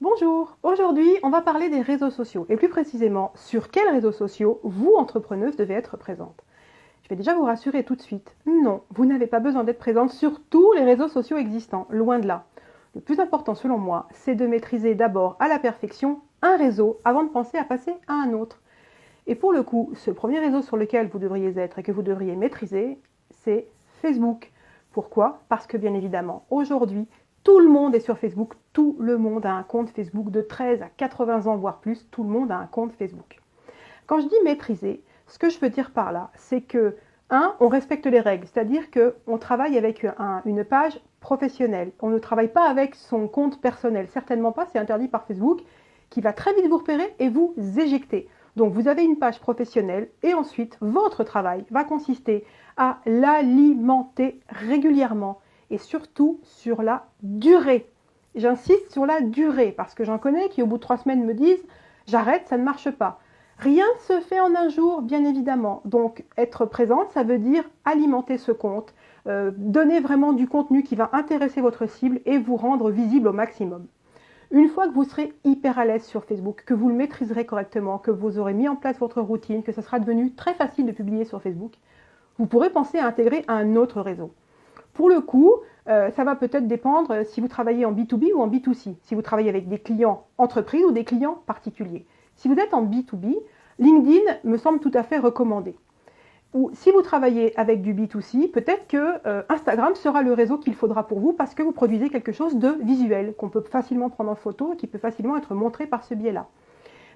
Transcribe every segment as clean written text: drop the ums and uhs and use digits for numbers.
Bonjour, aujourd'hui on va parler des réseaux sociaux et plus précisément sur quels réseaux sociaux vous, entrepreneuse, devez être présente. Je vais déjà vous rassurer tout de suite, non, vous n'avez pas besoin d'être présente sur tous les réseaux sociaux existants, loin de là. Le plus important selon moi, c'est de maîtriser d'abord à la perfection un réseau avant de penser à passer à un autre. Et pour le coup, ce premier réseau sur lequel vous devriez être et que vous devriez maîtriser, c'est Facebook. Pourquoi? Parce que bien évidemment, aujourd'hui, tout le monde est sur Facebook, tout le monde a un compte Facebook de 13 à 80 ans, voire plus, tout le monde a un compte Facebook. Quand je dis maîtriser, ce que je veux dire par là, c'est que, on respecte les règles, c'est-à-dire qu'on travaille avec une page professionnelle. On ne travaille pas avec son compte personnel, certainement pas, c'est interdit par Facebook, qui va très vite vous repérer et vous éjecter. Donc vous avez une page professionnelle et ensuite votre travail va consister à l'alimenter régulièrement et surtout sur la durée. J'insiste sur la durée parce que j'en connais qui au bout de 3 semaines me disent « j'arrête, ça ne marche pas ». Rien ne se fait en un jour, bien évidemment. Donc être présente, ça veut dire alimenter ce compte, donner vraiment du contenu qui va intéresser votre cible et vous rendre visible au maximum. Une fois que vous serez hyper à l'aise sur Facebook, que vous le maîtriserez correctement, que vous aurez mis en place votre routine, que ce sera devenu très facile de publier sur Facebook, vous pourrez penser à intégrer un autre réseau. Pour le coup, ça va peut-être dépendre si vous travaillez en B2B ou en B2C, si vous travaillez avec des clients entreprises ou des clients particuliers. Si vous êtes en B2B, LinkedIn me semble tout à fait recommandé. Ou si vous travaillez avec du B2C, peut-être que Instagram sera le réseau qu'il faudra pour vous parce que vous produisez quelque chose de visuel, qu'on peut facilement prendre en photo et qui peut facilement être montré par ce biais-là.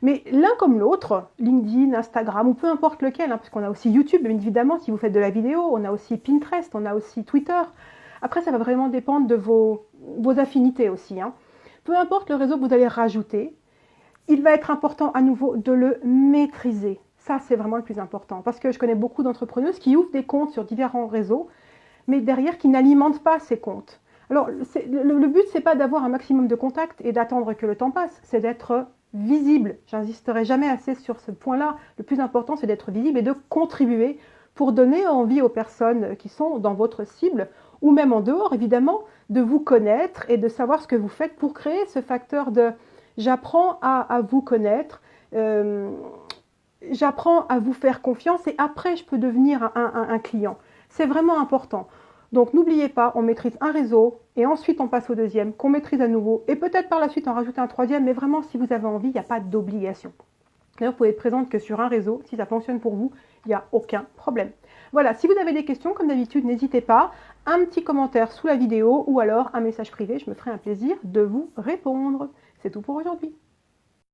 Mais l'un comme l'autre, LinkedIn, Instagram, ou peu importe lequel, parce qu'on a aussi YouTube, bien évidemment, si vous faites de la vidéo, on a aussi Pinterest, on a aussi Twitter. Après, ça va vraiment dépendre de vos affinités aussi. Peu importe le réseau que vous allez rajouter, il va être important à nouveau de le maîtriser. Ça, c'est vraiment le plus important. Parce que je connais beaucoup d'entrepreneuses qui ouvrent des comptes sur différents réseaux, mais derrière qui n'alimentent pas ces comptes. Alors, le but, c'est pas d'avoir un maximum de contacts et d'attendre que le temps passe, c'est d'être visible. J'insisterai jamais assez sur ce point-là. Le plus important, c'est d'être visible et de contribuer pour donner envie aux personnes qui sont dans votre cible, ou même en dehors, évidemment, de vous connaître et de savoir ce que vous faites pour créer ce facteur de « j'apprends à vous connaître ». J'apprends à vous faire confiance et après je peux devenir un client. C'est vraiment important. Donc n'oubliez pas, on maîtrise un réseau et ensuite on passe au deuxième, qu'on maîtrise à nouveau et peut-être par la suite en rajouter un troisième, mais vraiment si vous avez envie, il n'y a pas d'obligation. D'ailleurs, vous pouvez être présente que sur un réseau, si ça fonctionne pour vous, il n'y a aucun problème. Voilà, si vous avez des questions, comme d'habitude, n'hésitez pas, un petit commentaire sous la vidéo ou alors un message privé, je me ferai un plaisir de vous répondre. C'est tout pour aujourd'hui.